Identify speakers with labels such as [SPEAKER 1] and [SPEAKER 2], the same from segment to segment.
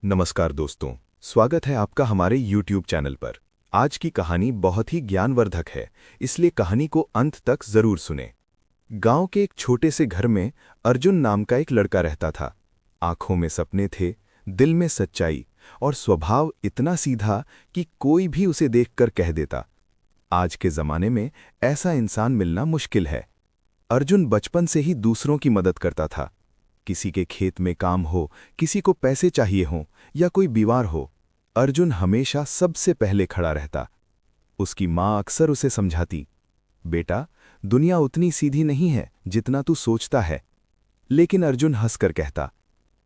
[SPEAKER 1] नमस्कार दोस्तों, स्वागत है आपका हमारे YouTube चैनल पर। आज की कहानी बहुत ही ज्ञानवर्धक है, इसलिए कहानी को अंत तक जरूर सुनें। गांव के एक छोटे से घर में अर्जुन नाम का एक लड़का रहता था। आंखों में सपने थे, दिल में सच्चाई और स्वभाव इतना सीधा कि कोई भी उसे देखकर कह देता, आज के जमाने में ऐसा इंसान मिलना मुश्किल है। अर्जुन बचपन से ही दूसरों की मदद करता था। किसी के खेत में काम हो, किसी को पैसे चाहिए हों या कोई बीमार हो, अर्जुन हमेशा सबसे पहले खड़ा रहता। उसकी माँ अक्सर उसे समझाती, बेटा, दुनिया उतनी सीधी नहीं है जितना तू सोचता है। लेकिन अर्जुन हंसकर कहता,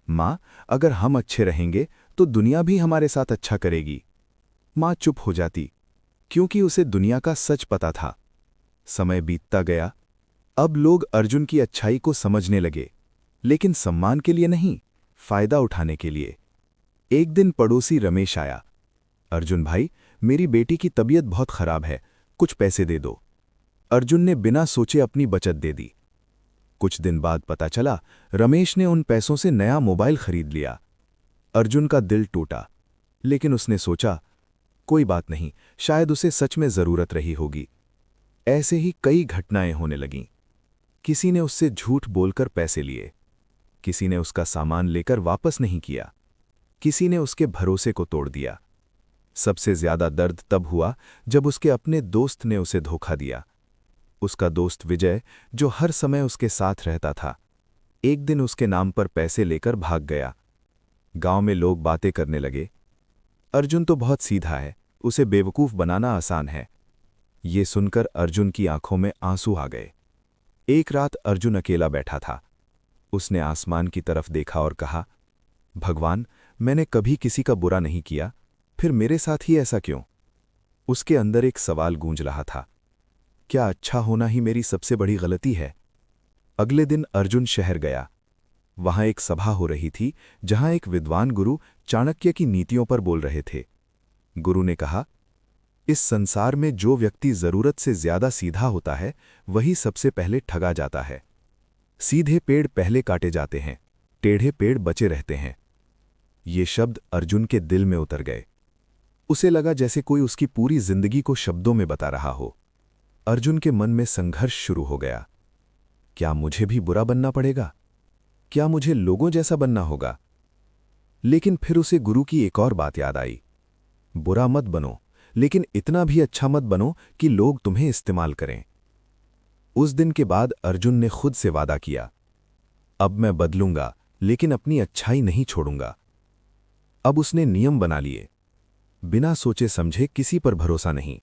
[SPEAKER 1] माँ, अगर हम अच्छे रहेंगे तो दुनिया भी हमारे साथ अच्छा करेगी। माँ चुप हो जाती, क्योंकि उसे दुनिया का सच पता था। समय बीतता गया। अब लोग अर्जुन की अच्छाई को समझने लगे, लेकिन सम्मान के लिए नहीं, फायदा उठाने के लिए। एक दिन पड़ोसी रमेश आया। अर्जुन भाई, मेरी बेटी की तबीयत बहुत खराब है, कुछ पैसे दे दो। अर्जुन ने बिना सोचे अपनी बचत दे दी। कुछ दिन बाद पता चला, रमेश ने उन पैसों से नया मोबाइल खरीद लिया। अर्जुन का दिल टूटा, लेकिन उसने सोचा, कोई बात नहीं, शायद उसे सच में जरूरत रही होगी। ऐसे ही कई घटनाएं होने लगीं। किसी ने उससे झूठ बोलकर पैसे लिए, किसी ने उसका सामान लेकर वापस नहीं किया, किसी ने उसके भरोसे को तोड़ दिया। सबसे ज्यादा दर्द तब हुआ जब उसके अपने दोस्त ने उसे धोखा दिया। उसका दोस्त विजय, जो हर समय उसके साथ रहता था, एक दिन उसके नाम पर पैसे लेकर भाग गया। गांव में लोग बातें करने लगे, अर्जुन तो बहुत सीधा है, उसे बेवकूफ बनाना आसान है। ये सुनकर अर्जुन की आंखों में आंसू आ गए। एक रात अर्जुन अकेला बैठा था। उसने आसमान की तरफ देखा और कहा, भगवान, मैंने कभी किसी का बुरा नहीं किया, फिर मेरे साथ ही ऐसा क्यों? उसके अंदर एक सवाल गूंज रहा था, क्या अच्छा होना ही मेरी सबसे बड़ी गलती है? अगले दिन अर्जुन शहर गया। वहां एक सभा हो रही थी, जहां एक विद्वान गुरु चाणक्य की नीतियों पर बोल रहे थे। गुरु ने कहा, इस संसार में जो व्यक्ति जरूरत से ज्यादा सीधा होता है, वही सबसे पहले ठगा जाता है। सीधे पेड़ पहले काटे जाते हैं, टेढ़े पेड़ बचे रहते हैं। ये शब्द अर्जुन के दिल में उतर गए। उसे लगा जैसे कोई उसकी पूरी जिंदगी को शब्दों में बता रहा हो। अर्जुन के मन में संघर्ष शुरू हो गया। क्या मुझे भी बुरा बनना पड़ेगा? क्या मुझे लोगों जैसा बनना होगा? लेकिन फिर उसे गुरु की एक और बात याद आई, बुरा मत बनो, लेकिन इतना भी अच्छा मत बनो कि लोग तुम्हें इस्तेमाल करें। उस दिन के बाद अर्जुन ने खुद से वादा किया, अब मैं बदलूंगा, लेकिन अपनी अच्छाई नहीं छोड़ूंगा। अब उसने नियम बना लिए, बिना सोचे समझे किसी पर भरोसा नहीं।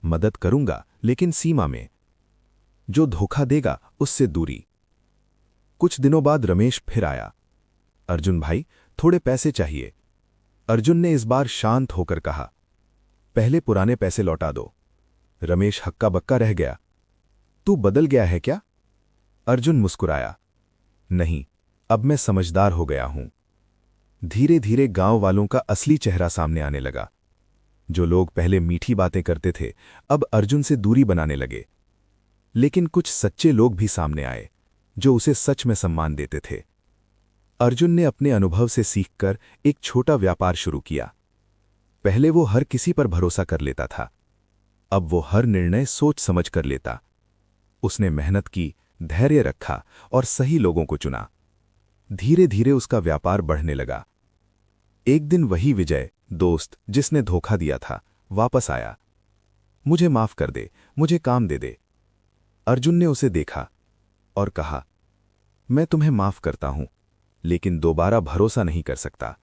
[SPEAKER 1] मदद करूंगा, लेकिन सीमा में। जो धोखा देगा उससे दूरी। कुछ दिनों बाद रमेश फिर आया। अर्जुन भाई, थोड़े पैसे चाहिए। अर्जुन ने इस बार शांत होकर कहा, पहले पुराने पैसे लौटा दो। रमेश हक्का बक्का रह गया। तू बदल गया है क्या? अर्जुन मुस्कुराया, नहीं, अब मैं समझदार हो गया हूं। धीरे धीरे गांव वालों का असली चेहरा सामने आने लगा। जो लोग पहले मीठी बातें करते थे, अब अर्जुन से दूरी बनाने लगे। लेकिन कुछ सच्चे लोग भी सामने आए, जो उसे सच में सम्मान देते थे। अर्जुन ने अपने अनुभव से सीखकर एक छोटा व्यापार शुरू किया। पहले वो हर किसी पर भरोसा कर लेता था, अब वो हर निर्णय सोच समझ कर लेता। उसने मेहनत की, धैर्य रखा और सही लोगों को चुना। धीरे धीरे उसका व्यापार बढ़ने लगा। एक दिन वही विजय, दोस्त जिसने धोखा दिया था, वापस आया। मुझे माफ कर दे, मुझे काम दे दे। अर्जुन ने उसे देखा और कहा, मैं तुम्हें माफ करता हूं, लेकिन दोबारा भरोसा नहीं कर सकता।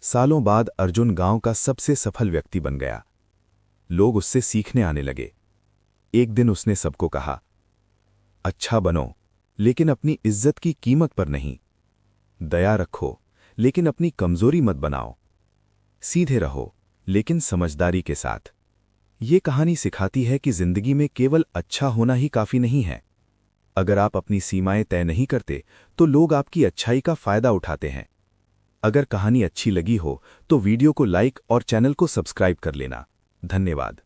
[SPEAKER 1] सालों बाद अर्जुन गांव का सबसे सफल व्यक्ति बन गया। लोग उससे सीखने आने लगे। एक दिन उसने सबको कहा, अच्छा बनो, लेकिन अपनी इज्जत की कीमत पर नहीं। दया रखो, लेकिन अपनी कमजोरी मत बनाओ। सीधे रहो, लेकिन समझदारी के साथ। ये कहानी सिखाती है कि जिंदगी में केवल अच्छा होना ही काफी नहीं है। अगर आप अपनी सीमाएं तय नहीं करते, तो लोग आपकी अच्छाई का फायदा उठाते हैं। अगर कहानी अच्छी लगी हो तो वीडियो को लाइक और चैनल को सब्सक्राइब कर लेना। धन्यवाद।